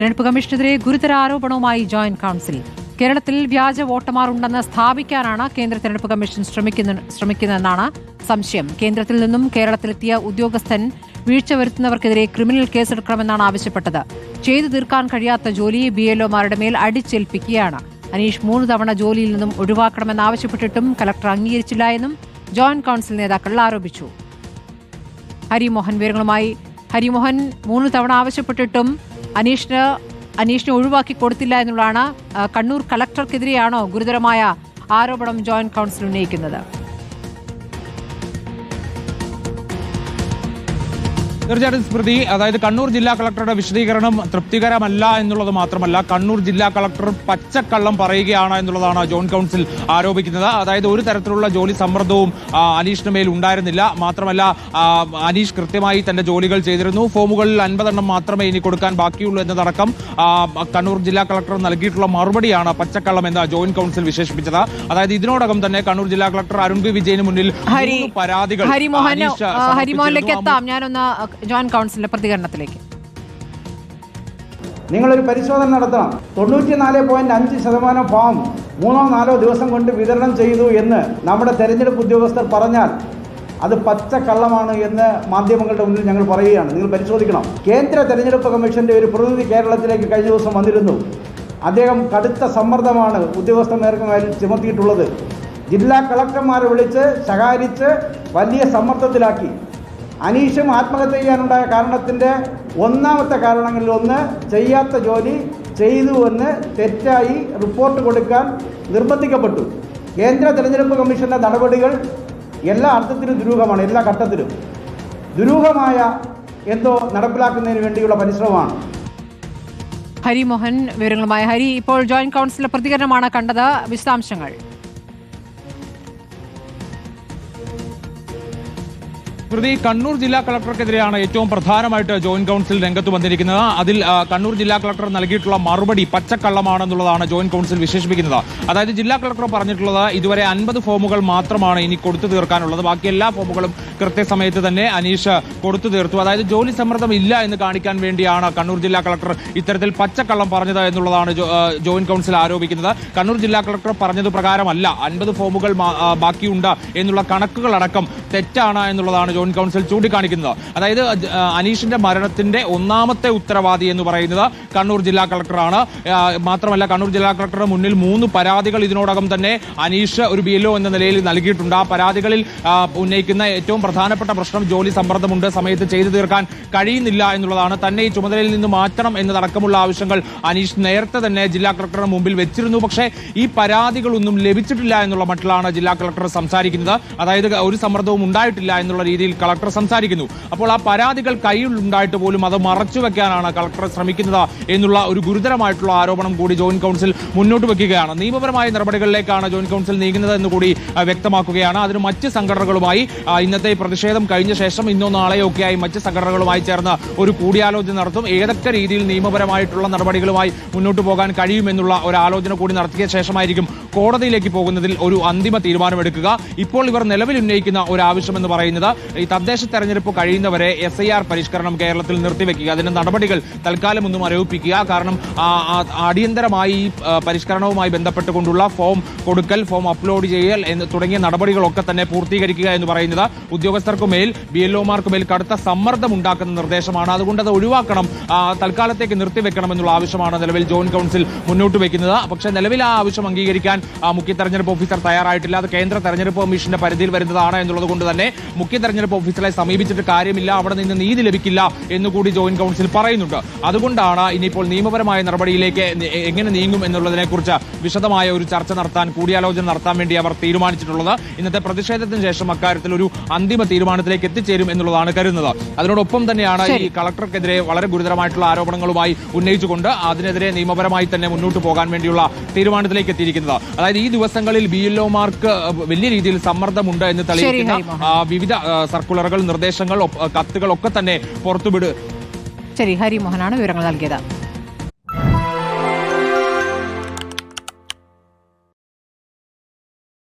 തെരഞ്ഞെടുപ്പ് കമ്മീഷനെതിരെ ഗുരുതര ആരോപണവുമായി ജോയിന്റ് കൌൺസിൽ. കേരളത്തിൽ വ്യാജ വോട്ടർമാർ ഉണ്ടെന്ന് സ്ഥാപിക്കാനാണ് കേന്ദ്ര തെരഞ്ഞെടുപ്പ് കമ്മീഷൻ ശ്രമിക്കുന്നതെന്നാണ് സംശയം. കേന്ദ്രത്തിൽ നിന്നും കേരളത്തിലെത്തിയ ഉദ്യോഗസ്ഥൻ വീഴ്ച വരുത്തുന്നവർക്കെതിരെ ക്രിമിനൽ കേസെടുക്കണമെന്നാണ് ആവശ്യപ്പെട്ടത്. ചെയ്തു തീർക്കാൻ കഴിയാത്ത ജോലി BLOമാരുടെ മേൽ അടിച്ചേൽപ്പിക്കുകയാണ്. അനീഷ് 3 തവണ ജോലിയിൽ നിന്നും ഒഴിവാക്കണമെന്നാവശ്യപ്പെട്ടിട്ടും കലക്ടർ അംഗീകരിച്ചില്ല എന്നും ജോയിന്റ് കൌൺസിൽ നേതാക്കൾ ആരോപിച്ചു. ഹരിമോഹൻ വിവരങ്ങളുമായി. ഹരിമോഹൻ, 3 തവണ ആവശ്യപ്പെട്ടിട്ടും അനീഷിനെ ഒഴിവാക്കി കൊടുത്തില്ല എന്നുള്ളതാണ്. കണ്ണൂർ കളക്ടർക്കെതിരെയാണോ ഗുരുതരമായ ആരോപണം ജോയിന്റ് കൌൺസിൽ ഉന്നയിക്കുന്നത്? തീർച്ചയായിട്ടും സ്മൃതി, അതായത് കണ്ണൂർ ജില്ലാ കളക്ടറുടെ വിശദീകരണം തൃപ്തികരമല്ല എന്നുള്ളത് മാത്രമല്ല, കണ്ണൂർ ജില്ലാ കളക്ടർ പച്ചക്കള്ളം പറയുകയാണ് എന്നുള്ളതാണ് ജോയിന്റ് കൌൺസിൽ ആരോപിക്കുന്നത്. അതായത് ഒരു തരത്തിലുള്ള ജോലി സമ്മർദ്ദവും അനീഷിന് മേൽ ഉണ്ടായിരുന്നില്ല. മാത്രമല്ല, അനീഷ് കൃത്യമായി തന്റെ ജോലികൾ ചെയ്തിരുന്നു. ഫോമുകളിൽ 50 എണ്ണം മാത്രമേ ഇനി കൊടുക്കാൻ ബാക്കിയുള്ളൂ എന്നതടക്കം കണ്ണൂർ ജില്ലാ കളക്ടർ നൽകിയിട്ടുള്ള മറുപടിയാണ് പച്ചക്കള്ളം എന്ന് ജോയിന്റ് കൌൺസിൽ വിശേഷിപ്പിച്ചത്. അതായത് ഇതിനോടകം തന്നെ കണ്ണൂർ ജില്ലാ കളക്ടർ അരുൺ പി വിജയന് മുന്നിൽ പരാതികൾ ഹരിമോഹനിലേക്ക് എത്താം. ഞാനൊന്ന് ജോയിന്റ് കൌൺസിലിന്റെ പ്രതികരണത്തിലേക്ക്. നിങ്ങളൊരു പരിശോധന നടത്തണം. 94.5% ഫോം 3-4 ദിവസം കൊണ്ട് വിതരണം ചെയ്തു എന്ന് നമ്മുടെ തെരഞ്ഞെടുപ്പ് ഉദ്യോഗസ്ഥർ പറഞ്ഞാൽ അത് പച്ചക്കള്ളമാണ് എന്ന് മാധ്യമങ്ങളുടെ മുന്നിൽ ഞങ്ങൾ പറയുകയാണ്. നിങ്ങൾ പരിശോധിക്കണം. കേന്ദ്ര തെരഞ്ഞെടുപ്പ് കമ്മീഷന്റെ ഒരു പ്രതിനിധി കേരളത്തിലേക്ക് കഴിഞ്ഞ ദിവസം വന്നിരുന്നു. അദ്ദേഹം കടുത്ത സമ്മർദ്ദമാണ് ഉദ്യോഗസ്ഥന്മാർക്ക് മേൽ ചുമത്തിയിട്ടുള്ളത്. ജില്ലാ കളക്ടർമാരെ വിളിച്ച് ശകാരിച്ച് വലിയ സമ്മർദ്ദത്തിലാക്കി. അനീഷും ആത്മഹത്യ ചെയ്യാനുണ്ടായ കാരണത്തിൻ്റെ ഒന്നാമത്തെ കാരണങ്ങളിൽ ഒന്ന് ചെയ്യാത്ത ജോലി ചെയ്തുവെന്ന് തെറ്റായി റിപ്പോർട്ട് കൊടുക്കാൻ നിർബന്ധിക്കപ്പെട്ടു. കേന്ദ്ര തെരഞ്ഞെടുപ്പ് കമ്മീഷന്റെ നടപടികൾ എല്ലാ അർത്ഥത്തിലും ദുരൂഹമാണ്. എല്ലാ ഘട്ടത്തിലും ദുരൂഹമായ എന്തോ നടപ്പിലാക്കുന്നതിന് വേണ്ടിയുള്ള പരിശ്രമമാണ്. ഹരിമോഹൻ വിവരങ്ങളുമായി. ഹരി, ഇപ്പോൾ ജോയിന്റ് കൌൺസിലിന്റെ പ്രതികരണമാണ് കണ്ടത്. വിശദാംശങ്ങൾ. സ്മൃതി, കണ്ണൂർ ജില്ലാ കളക്ടർക്കെതിരെയാണ് ഏറ്റവും പ്രധാനമായിട്ട് ജോയിന്റ് കൌൺസിൽ രംഗത്ത് വന്നിരിക്കുന്നത്. അതിൽ കണ്ണൂർ ജില്ലാ കളക്ടർ നൽകിയിട്ടുള്ള മറുപടി പച്ചക്കള്ളമാണെന്നുള്ളതാണ് ജോയിന്റ് കൌൺസിൽ വിശേഷിപ്പിക്കുന്നത്. അതായത് ജില്ലാ കളക്ടർ പറഞ്ഞിട്ടുള്ളത് ഇതുവരെ 50 ഫോമുകൾ മാത്രമാണ് ഇനി കൊടുത്തു തീർക്കാനുള്ളത്. ബാക്കി എല്ലാ ഫോമുകളും കൃത്യസമയത്ത് തന്നെ അനീഷ് കൊടുത്തു തീർത്തു. അതായത് ജോലി സമ്മർദ്ദം ഇല്ല എന്ന് കാണിക്കാൻ വേണ്ടിയാണ് കണ്ണൂർ ജില്ലാ കളക്ടർ ഇത്തരത്തിൽ പച്ചക്കള്ളം പറഞ്ഞത് എന്നുള്ളതാണ് ജോയിന്റ് കൌൺസിൽ ആരോപിക്കുന്നത്. കണ്ണൂർ ജില്ലാ കളക്ടർ പറഞ്ഞത് പ്രകാരമല്ല 50 ഫോമുകൾ ബാക്കിയുണ്ട് എന്നുള്ള കണക്കുകളടക്കം തെറ്റാണ് എന്നുള്ളതാണ് ജോയിന്റ് കൌൺസിൽ ചൂണ്ടിക്കാണിക്കുന്നത്. അതായത് അനീഷിന്റെ മരണത്തിന്റെ ഒന്നാമത്തെ ഉത്തരവാദി എന്ന് പറയുന്നത് കണ്ണൂർ ജില്ലാ കളക്ടറാണ്. മാത്രമല്ല, കണ്ണൂർ ജില്ലാ കളക്ടറുടെ മുന്നിൽ 3 പരാതികൾ ഇതിനോടകം തന്നെ അനീഷ് ഒരു BLO എന്ന നിലയിൽ നൽകിയിട്ടുണ്ട്. ആ പരാതികളിൽ ഉന്നയിക്കുന്ന ഏറ്റവും പ്രധാനപ്പെട്ട പ്രശ്നം ജോലി സമ്മർദ്ദമുണ്ട്, സമയത്ത് ചെയ്തു തീർക്കാൻ കഴിയുന്നില്ല എന്നുള്ളതാണ്. തന്നെ ഈ ചുമതലയിൽ നിന്ന് മാറ്റണം എന്നതടക്കമുള്ള ആവശ്യങ്ങൾ അനീഷ് നേരത്തെ തന്നെ ജില്ലാ കളക്ടറുടെ മുമ്പിൽ വെച്ചിരുന്നു. പക്ഷേ ഈ പരാതികളൊന്നും ലഭിച്ചിട്ടില്ല എന്നുള്ള മട്ടിലാണ് ജില്ലാ കളക്ടർ സംസാരിക്കുന്നത്. അതായത് ഒരു സമ്മർദ്ദവും ഉണ്ടായിട്ടില്ല എന്നുള്ള രീതിയിൽ കളക്ടർ സംസാരിക്കുന്നു. അപ്പോൾ ആ പരാതികൾ കയ്യിലുണ്ടായിട്ട് പോലും അത് മറച്ചുവെക്കാനാണ് കളക്ടർ ശ്രമിക്കുന്നത് എന്നുള്ള ഒരു ഗുരുതരമായിട്ടുള്ള ആരോപണം കൂടി ജോയിന്റ് കൌൺസിൽ മുന്നോട്ട് വെക്കുകയാണ്. നിയമപരമായ നടപടികളിലേക്കാണ് ജോയിന്റ് കൌൺസിൽ നീങ്ങുന്നത് എന്ന് കൂടി വ്യക്തമാക്കുകയാണ്. അതിന് മറ്റ് സംഘടനകളുമായി ഇന്നത്തെ പ്രതിഷേധം കഴിഞ്ഞ ശേഷം ഇന്നോ നാളെയോ ഒക്കെയായി മറ്റ് സംഘടനകളുമായി ചേർന്ന് ഒരു കൂടിയാലോചന നടത്തും. ഏതൊക്കെ രീതിയിൽ നിയമപരമായിട്ടുള്ള നടപടികളുമായി മുന്നോട്ട് പോകാൻ കഴിയുമെന്നുള്ള ഒരു ആലോചന കൂടി നടത്തിയ ശേഷമായിരിക്കും കോടതിയിലേക്ക് പോകുന്നതിൽ ഒരു അന്തിമ തീരുമാനമെടുക്കുക. ഇപ്പോൾ ഇവർ നിലവിൽ ഉന്നയിക്കുന്ന ഒരു ആവശ്യമെന്ന് പറയുന്നത് ഈ തദ്ദേശ തെരഞ്ഞെടുപ്പ് കഴിയുന്നവരെ SIR പരിഷ്കരണം കേരളത്തിൽ നിർത്തിവെക്കുക, അതിന്റെ നടപടികൾ തൽക്കാലം ഒന്നും മരവിപ്പിക്കുക. കാരണം അടിയന്തരമായി ഈ പരിഷ്കരണവുമായി ബന്ധപ്പെട്ടുകൊണ്ടുള്ള ഫോം കൊടുക്കൽ, ഫോം അപ്ലോഡ് ചെയ്യൽ തുടങ്ങിയ നടപടികളൊക്കെ തന്നെ പൂർത്തീകരിക്കുക എന്ന് പറയുന്നത് ഉദ്യോഗസ്ഥർക്കുമേൽ BLOമാർക്കുമേൽ കടുത്ത സമ്മർദ്ദം ഉണ്ടാക്കുന്ന നിർദ്ദേശമാണ്. അതുകൊണ്ട് അത് ഒഴിവാക്കണം, തൽക്കാലത്തേക്ക് നിർത്തിവെക്കണം എന്നുള്ള ആവശ്യമാണ് നിലവിൽ ജോയിന്റ് കൌൺസിൽ മുന്നോട്ട് വെക്കുന്നത്. പക്ഷേ നിലവിൽ ആ ആവശ്യം അംഗീകരിക്കാൻ മുഖ്യ തെരഞ്ഞെടുപ്പ് ഓഫീസർ തയ്യാറായിട്ടില്ല. അത് കേന്ദ്ര തെരഞ്ഞെടുപ്പ് കമ്മീഷന്റെ പരിധിയിൽ വരുന്നതാണ് എന്നുള്ളത് കൊണ്ട് തന്നെ മുഖ്യ തെരഞ്ഞെടുപ്പ് ഓഫീസറെ സമീപിച്ചിട്ട് കാര്യമില്ല, അവിടെ നിന്ന് നീതി ലഭിക്കില്ല എന്നുകൂടി ജോയിന്റ് കൌൺസിൽ പറയുന്നുണ്ട്. അതുകൊണ്ടാണ് ഇനിയിപ്പോൾ നിയമപരമായ നടപടിയിലേക്ക് എങ്ങനെ നീങ്ങും എന്നുള്ളതിനെക്കുറിച്ച് വിശദമായ ഒരു ചർച്ച നടത്താൻ, കൂടിയാലോചന നടത്താൻ വേണ്ടി അവർ തീരുമാനിച്ചിട്ടുള്ളത്. ഇന്നത്തെ പ്രതിഷേധത്തിന് ശേഷം അക്കാര്യത്തിൽ ഒരു അന്തിമ തീരുമാനത്തിലേക്ക് എത്തിച്ചേരും എന്നുള്ളതാണ് കരുതുന്നത്. അതിനോടൊപ്പം തന്നെയാണ് ഈ കളക്ടർക്കെതിരെ വളരെ ഗുരുതരമായിട്ടുള്ള ആരോപണങ്ങളുമായി ഉന്നയിച്ചുകൊണ്ട് അതിനെതിരെ നിയമപരമായി തന്നെ മുന്നോട്ട് പോകാൻ വേണ്ടിയുള്ള തീരുമാനത്തിലേക്ക് എത്തിയിരിക്കുന്നത്. അതായത് ഈ ദിവസങ്ങളിൽ BLOമാർക്ക് വലിയ രീതിയിൽ സമ്മർദ്ദമുണ്ട് എന്ന് തെളിയിക്കുന്ന വിവിധ സർക്കുലറുകൾ, നിർദ്ദേശങ്ങൾ, കത്തുകൾ ഒക്കെ തന്നെ പുറത്തുവിടും. ശരി, ഹരിമോഹനാണ് വിവരങ്ങൾ നൽകിയത്.